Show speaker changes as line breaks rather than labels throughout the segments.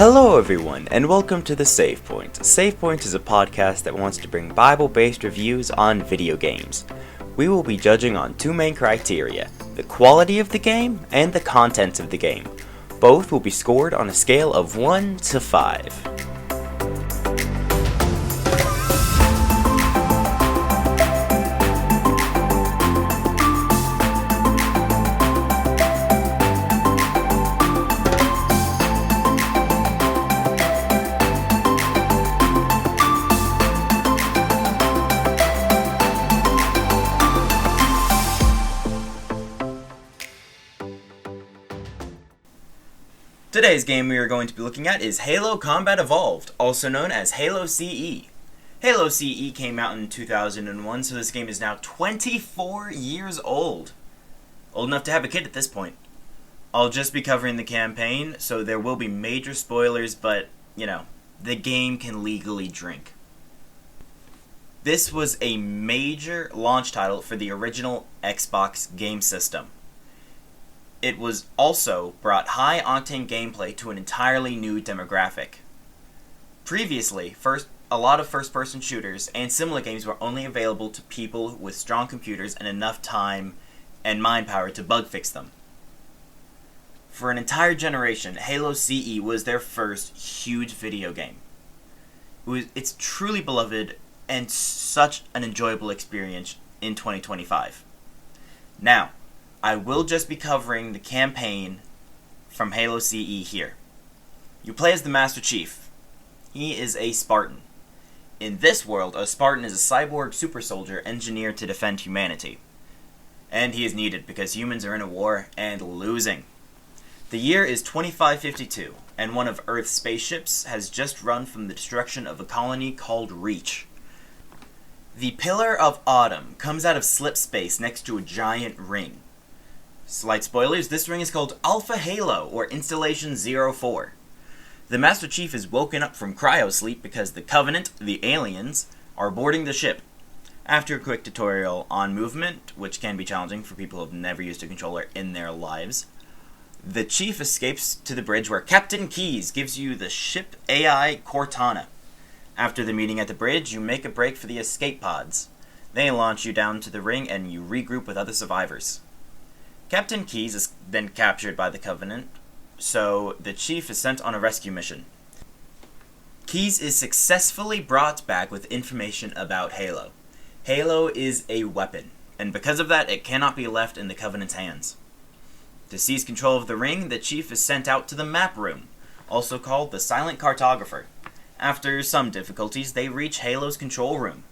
Hello everyone, and welcome to The Save Point. Save Point is a podcast that wants to bring Bible-based reviews on video games. We will be judging on two main criteria, the quality of the game and the content of the game. Both will be scored on a scale of 1 to 5. Today's game we are going to be looking at is Halo Combat Evolved, also known as Halo CE. Halo CE came out in 2001, so this game is now 24 years old. Old enough to have a kid at this point. I'll just be covering the campaign, so there will be major spoilers, but, the game can legally drink. This was a major launch title for the original Xbox game system. It was also brought high-octane gameplay to an entirely new demographic. Previously, a lot of first-person shooters and similar games were only available to people with strong computers and enough time and mind power to bug fix them. For an entire generation, Halo CE was their first huge video game. It's truly beloved and such an enjoyable experience in 2025. Now, I will just be covering the campaign from Halo CE here. You play as the Master Chief. He is a Spartan. In this world, a Spartan is a cyborg super soldier engineered to defend humanity. And he is needed because humans are in a war and losing. The year is 2552, and one of Earth's spaceships has just run from the destruction of a colony called Reach. The Pillar of Autumn comes out of slip space next to a giant ring. Slight spoilers, this ring is called Alpha Halo, or Installation 04. The Master Chief is woken up from cryosleep because the Covenant, the aliens, are boarding the ship. After a quick tutorial on movement, which can be challenging for people who have never used a controller in their lives, the Chief escapes to the bridge where Captain Keyes gives you the ship AI Cortana. After the meeting at the bridge, you make a break for the escape pods. They launch you down to the ring and you regroup with other survivors. Captain Keyes is then captured by the Covenant, so the Chief is sent on a rescue mission. Keyes is successfully brought back with information about Halo. Halo is a weapon, and because of that, it cannot be left in the Covenant's hands. To seize control of the ring, the Chief is sent out to the map room, also called the Silent Cartographer. After some difficulties, they reach Halo's control room.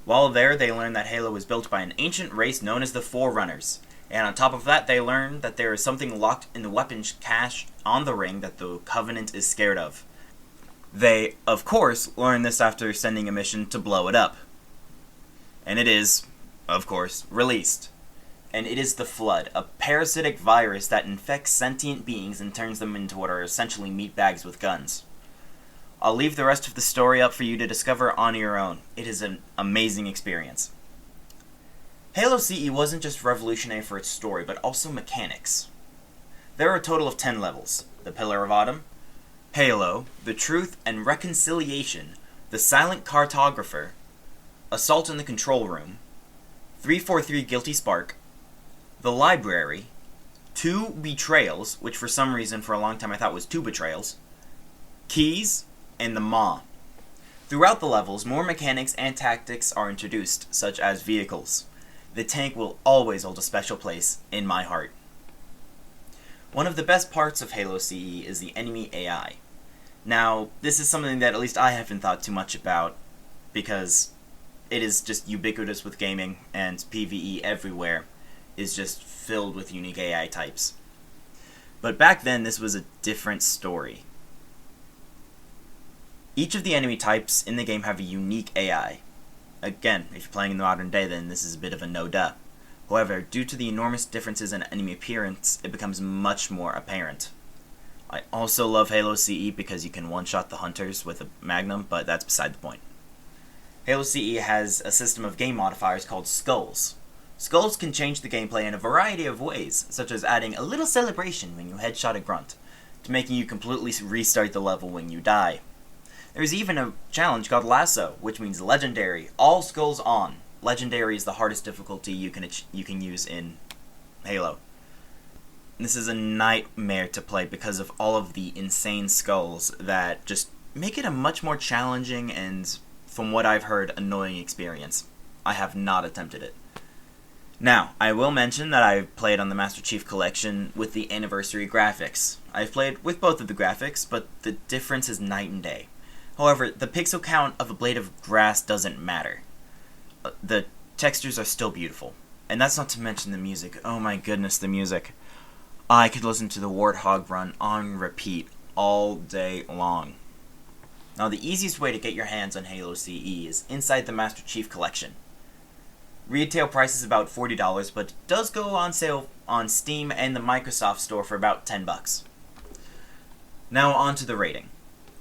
While there, they learn that Halo was built by an ancient race known as the Forerunners. And on top of that, they learn that there is something locked in the weapons cache on the ring that the Covenant is scared of. They, of course, learn this after sending a mission to blow it up. And it is, of course, released. And it is the Flood, a parasitic virus that infects sentient beings and turns them into what are essentially meatbags with guns. I'll leave the rest of the story up for you to discover on your own. It is an amazing experience. Halo CE wasn't just revolutionary for its story, but also mechanics. There are a total of 10 levels: the Pillar of Autumn, Halo, the Truth and Reconciliation, the Silent Cartographer, Assault in the Control Room, 343 Guilty Spark, the Library, 2 Betrayals, which for some reason for a long time I thought was 2 Betrayals, Keyes, and the Maw. Throughout the levels, more mechanics and tactics are introduced, such as vehicles. The tank will always hold a special place in my heart. One of the best parts of Halo CE is the enemy AI. Now, this is something that at least I haven't thought too much about, because it is just ubiquitous with gaming, and PvE everywhere is just filled with unique AI types. But back then, this was a different story. Each of the enemy types in the game have a unique AI. Again, if you're playing in the modern day, then this is a bit of a no-duh. However, due to the enormous differences in enemy appearance, it becomes much more apparent. I also love Halo CE because you can one-shot the hunters with a Magnum, but that's beside the point. Halo CE has a system of game modifiers called Skulls. Skulls can change the gameplay in a variety of ways, such as adding a little celebration when you headshot a grunt, to making you completely restart the level when you die. There's even a challenge called Lasso, which means Legendary, all skulls on. Legendary is the hardest difficulty you can use in Halo. This is a nightmare to play because of all of the insane skulls that just make it a much more challenging and, from what I've heard, annoying experience. I have not attempted it. Now, I will mention that I've played on the Master Chief Collection with the anniversary graphics. I've played with both of the graphics, but the difference is night and day. However, the pixel count of a blade of grass doesn't matter. The textures are still beautiful. And that's not to mention the music. Oh my goodness, the music. I could listen to the Warthog run on repeat all day long. Now, the easiest way to get your hands on Halo CE is inside the Master Chief Collection. Retail price is about $40, but it does go on sale on Steam and the Microsoft Store for about $10. Now on to the rating.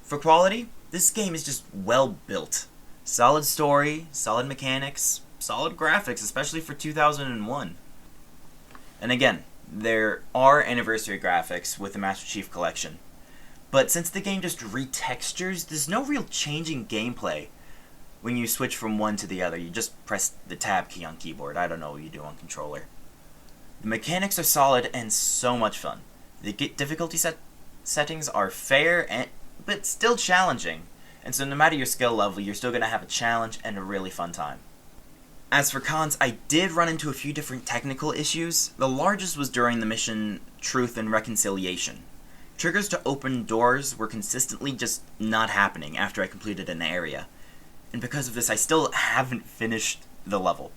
For quality, this game is just well built. Solid story, solid mechanics, solid graphics, especially for 2001. And again, there are anniversary graphics with the Master Chief Collection. But since the game just retextures, there's no real change in gameplay. When you switch from one to the other, you just press the tab key on keyboard. I don't know what you do on controller. The mechanics are solid and so much fun. The difficulty settings are fair, but still challenging. And so no matter your skill level, you're still going to have a challenge and a really fun time. As for cons, I did run into a few different technical issues. The largest was during the mission Truth and Reconciliation. Triggers to open doors were consistently just not happening after I completed an area. And because of this, I still haven't finished the level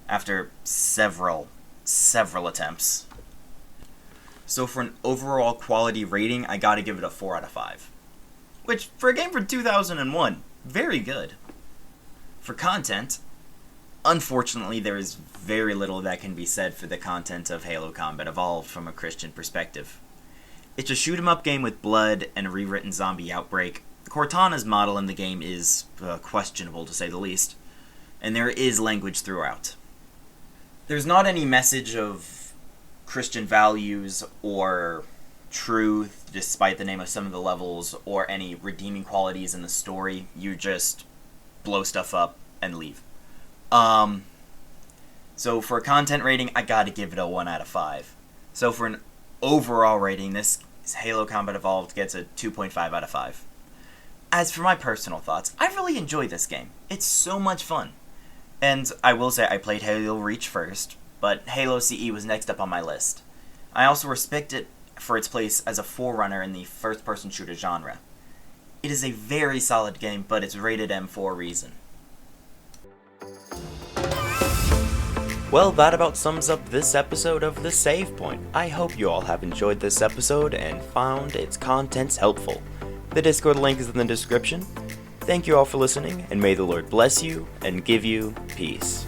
after several attempts. So for an overall quality rating, I gotta give it a 4 out of 5. Which, for a game from 2001, very good. For content, unfortunately there is very little that can be said for the content of Halo Combat Evolved from a Christian perspective. It's a shoot-'em-up game with blood and a rewritten zombie outbreak. Cortana's model in the game is questionable, to say the least, and there is language throughout. There's not any message of Christian values or truth, despite the name of some of the levels, or any redeeming qualities in the story. You just blow stuff up and leave. So for a content rating, I gotta give it a 1 out of 5. So for an overall rating, this Halo Combat Evolved gets a 2.5 out of 5. As for my personal thoughts, I really enjoyed this game. It's so much fun. And I will say I played Halo Reach first, but Halo CE was next up on my list. I also respect it for its place as a forerunner in the first-person shooter genre. It is a very solid game, but it's rated M for a reason. Well, that about sums up this episode of The Save Point. I hope you all have enjoyed this episode and found its contents helpful. The Discord link is in the description. Thank you all for listening, and may the Lord bless you and give you peace.